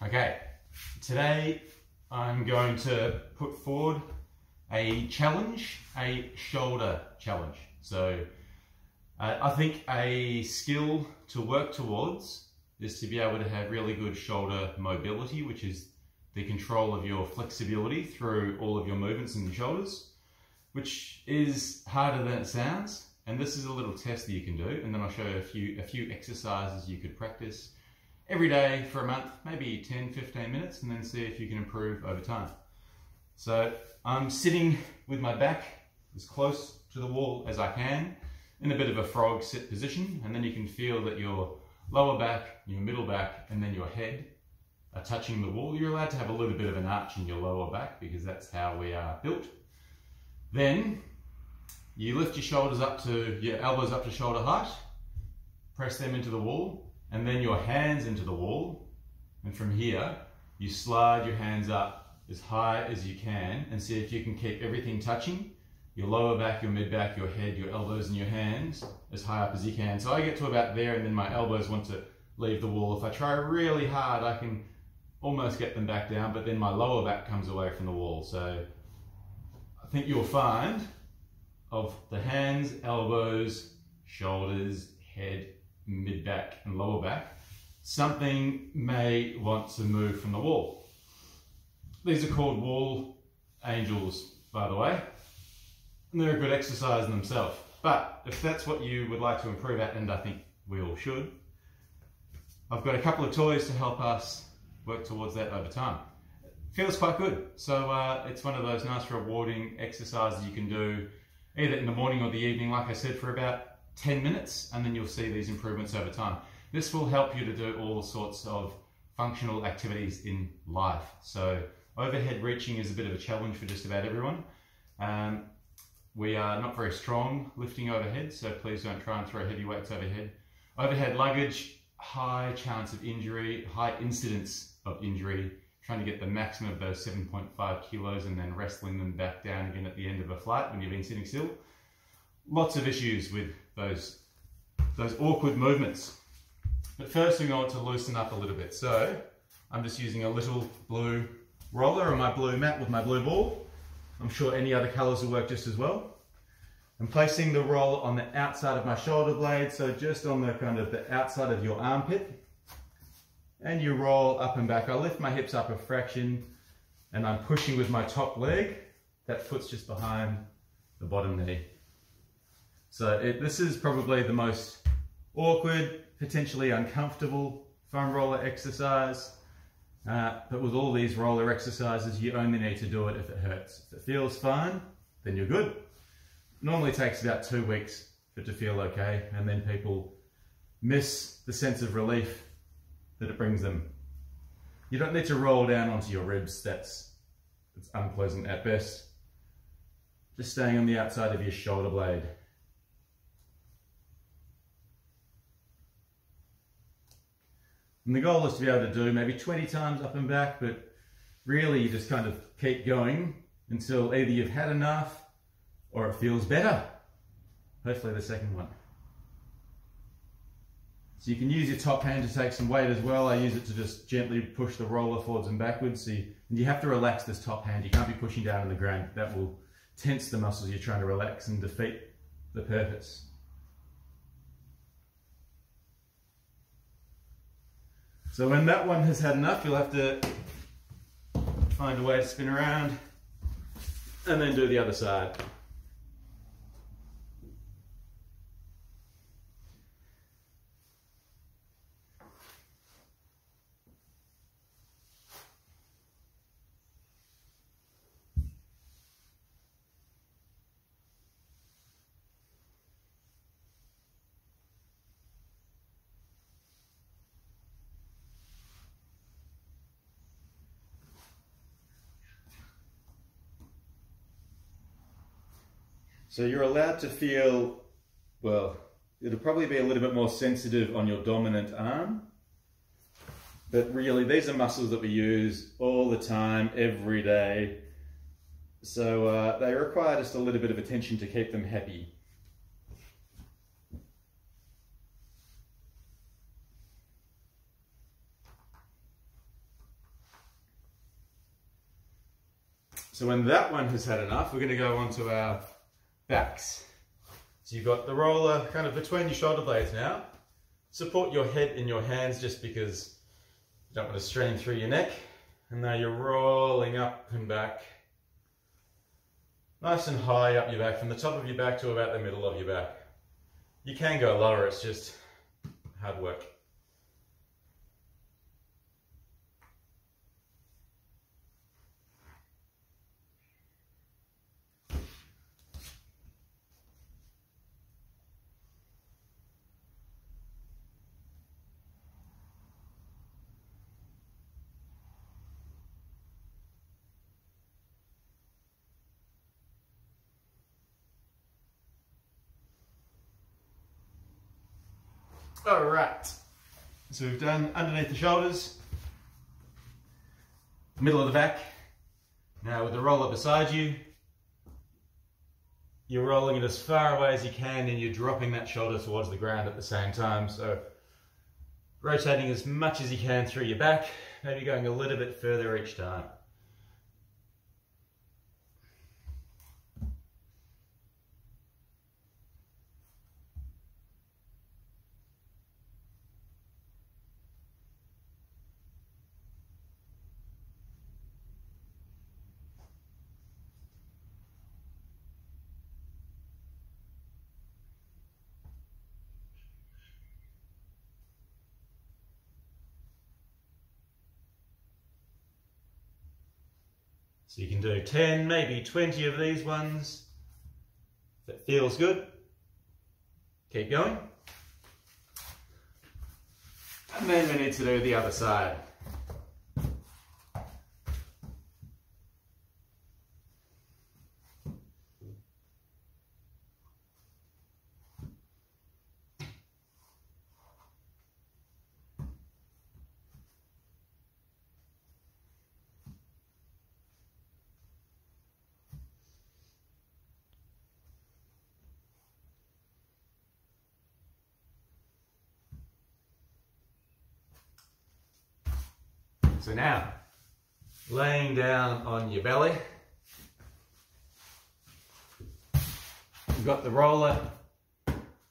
Okay, today I'm going to put forward a challenge, a shoulder challenge. So I think a skill to work towards is to be able to have really good shoulder mobility, which is the control of your flexibility through all of your movements in your shoulders, which is harder than it sounds. And this is a little test that you can do, and then I'll show you a few exercises you could practice every day for a month, maybe 10-15 minutes, and then see if you can improve over time. So I'm sitting with my back as close to the wall as I can in a bit of a frog sit position, and then you can feel that your lower back, your middle back, and then your head are touching the wall. You're allowed to have a little bit of an arch in your lower back because that's how we are built. Then you lift your shoulders up to, your elbows up to shoulder height, press them into the wall, and then your hands into the wall. And from here, you slide your hands up as high as you can and see if you can keep everything touching. Your lower back, your mid back, your head, your elbows and your hands as high up as you can. So I get to about there and then my elbows want to leave the wall. If I try really hard, I can almost get them back down, but then my lower back comes away from the wall. So I think you'll find of the hands, elbows, shoulders, head, mid back and lower back, something may want to move from the wall. These are called wall angels, by the way. And they're a good exercise in themselves. But if that's what you would like to improve at, and I think we all should, I've got a couple of toys to help us work towards that over time. It feels quite good. So it's one of those nice rewarding exercises you can do either in the morning or the evening, like I said, for about 10 minutes, and then you'll see these improvements over time. This will help you to do all sorts of functional activities in life. So overhead reaching is a bit of a challenge for just about everyone. We are not very strong lifting overhead, so please don't try and throw heavy weights overhead. Overhead luggage, high chance of injury, high incidence of injury, trying to get the maximum of those 7.5 kilos and then wrestling them back down again at the end of a flight when you've been sitting still. Lots of issues with those awkward movements. But first we want to loosen up a little bit. So I'm just using a little blue roller on my blue mat with my blue ball. I'm sure any other colours will work just as well. I'm placing the roller on the outside of my shoulder blade, so just on the kind of the outside of your armpit. And you roll up and back. I lift my hips up a fraction and I'm pushing with my top leg. That foot's just behind the bottom knee. So this is probably the most awkward, potentially uncomfortable foam roller exercise. But with all these roller exercises, you only need to do it if it hurts. If it feels fine, then you're good. Normally takes about 2 weeks for it to feel okay, and then people miss the sense of relief that it brings them. You don't need to roll down onto your ribs. That's unpleasant at best. Just staying on the outside of your shoulder blade. And the goal is to be able to do maybe 20 times up and back, but really you just kind of keep going until either you've had enough or it feels better. Hopefully the second one. So you can use your top hand to take some weight as well. I use it to just gently push the roller forwards and backwards. And you have to relax this top hand. You can't be pushing down on the ground. That will tense the muscles you're trying to relax and defeat the purpose. So when that one has had enough, you'll have to find a way to spin around and then do the other side. So you're allowed to feel, well, it'll probably be a little bit more sensitive on your dominant arm, but really these are muscles that we use all the time, every day. So they require just a little bit of attention to keep them happy. So when that one has had enough, we're going to go on to our backs. So you've got the roller kind of between your shoulder blades now. Support your head in your hands just because you don't want to strain through your neck. And now you're rolling up and back. Nice and high up your back, from the top of your back to about the middle of your back. You can go lower, it's just hard work. All right, so we've done underneath the shoulders, middle of the back. Now with the roller beside you, you're rolling it as far away as you can and you're dropping that shoulder towards the ground at the same time. So rotating as much as you can through your back, maybe going a little bit further each time. So you can do 10, maybe 20 of these ones. If it feels good, keep going. And then we need to do the other side. So now, laying down on your belly, you've got the roller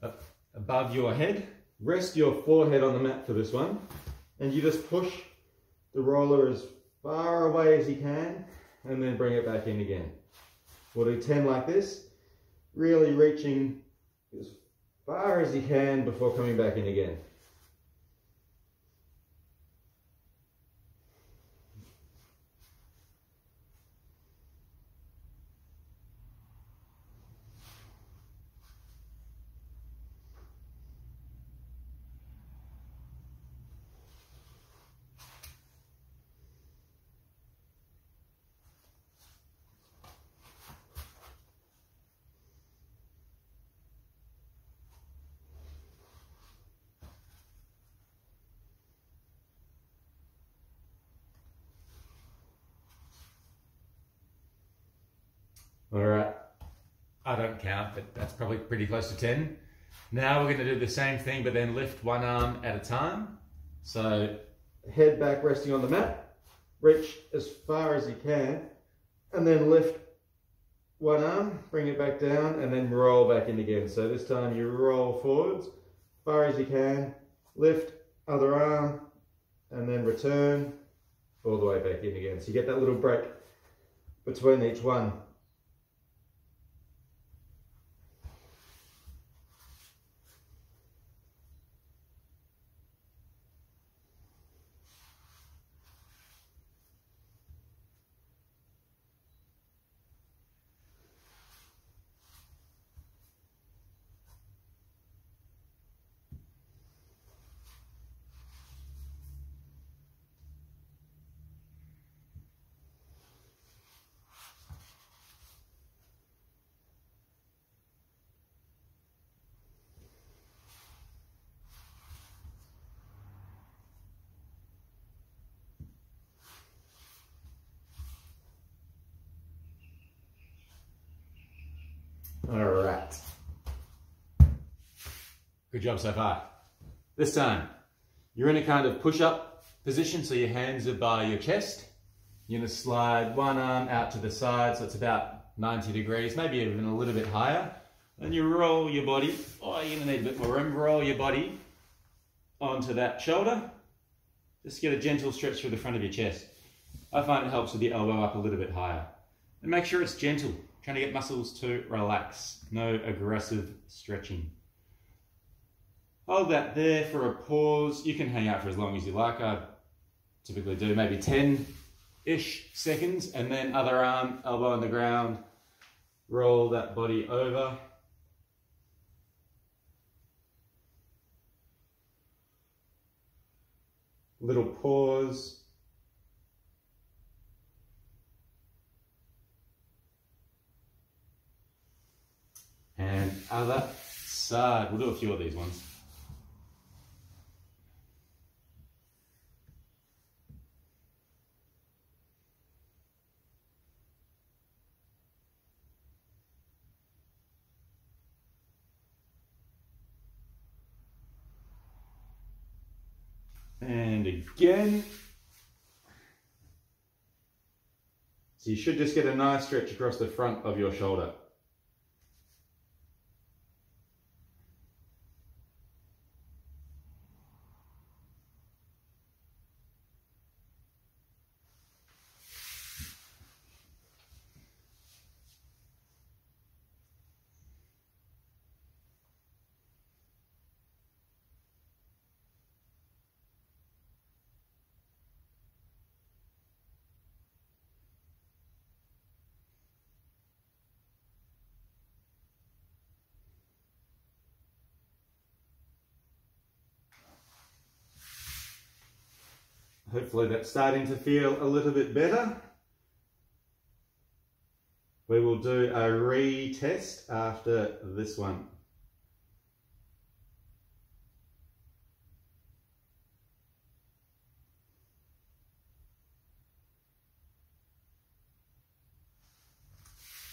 up above your head. Rest your forehead on the mat for this one, and you just push the roller as far away as you can, and then bring it back in again. We'll do 10 like this, really reaching as far as you can before coming back in again. All right, I don't count, but that's probably pretty close to 10. Now we're going to do the same thing, but then lift one arm at a time. So head back resting on the mat, reach as far as you can, and then lift one arm, bring it back down, and then roll back in again. So this time you roll forwards, as far as you can, lift, other arm, and then return all the way back in again. So you get that little break between each one. All right. Good job so far. This time, you're in a kind of push-up position, so your hands are by your chest. You're going to slide one arm out to the side, so it's about 90 degrees, maybe even a little bit higher. Then you roll your body, oh, you're going to need a bit more room, roll your body onto that shoulder. Just get a gentle stretch through the front of your chest. I find it helps with the elbow up a little bit higher. And make sure it's gentle, trying to get muscles to relax, no aggressive stretching. Hold that there for a pause. You can hang out for as long as you like. I typically do maybe 10-ish seconds, and then other arm, elbow on the ground, roll that body over. Little pause. And other side. We'll do a few of these ones. And again. So you should just get a nice stretch across the front of your shoulder. Hopefully that's starting to feel a little bit better. We will do a retest after this one.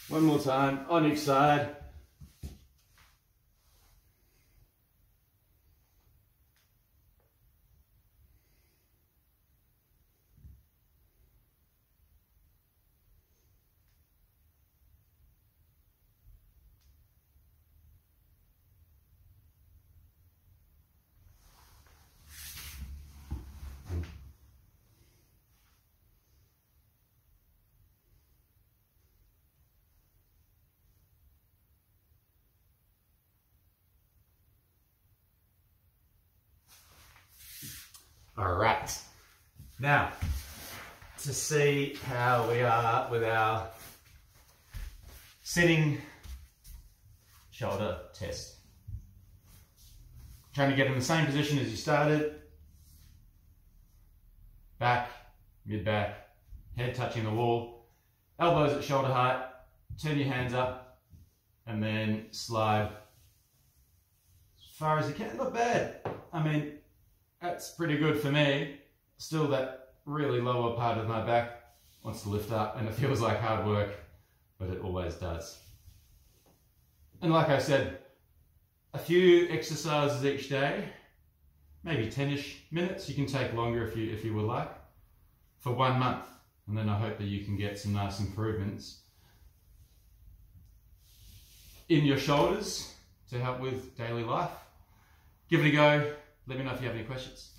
One more time on each side. All right, now to see how we are with our sitting shoulder test. Trying to get in the same position as you started. Back, mid-back, head touching the wall, elbows at shoulder height, turn your hands up, and then slide as far as you can. Not bad. I mean, that's pretty good for me. Still, that really lower part of my back wants to lift up, and it feels like hard work, but it always does. And like I said, a few exercises each day, maybe 10-ish minutes. You can take longer if you would like, for 1 month, and then I hope that you can get some nice improvements in your shoulders to help with daily life. Give it a go. Let me know if you have any questions.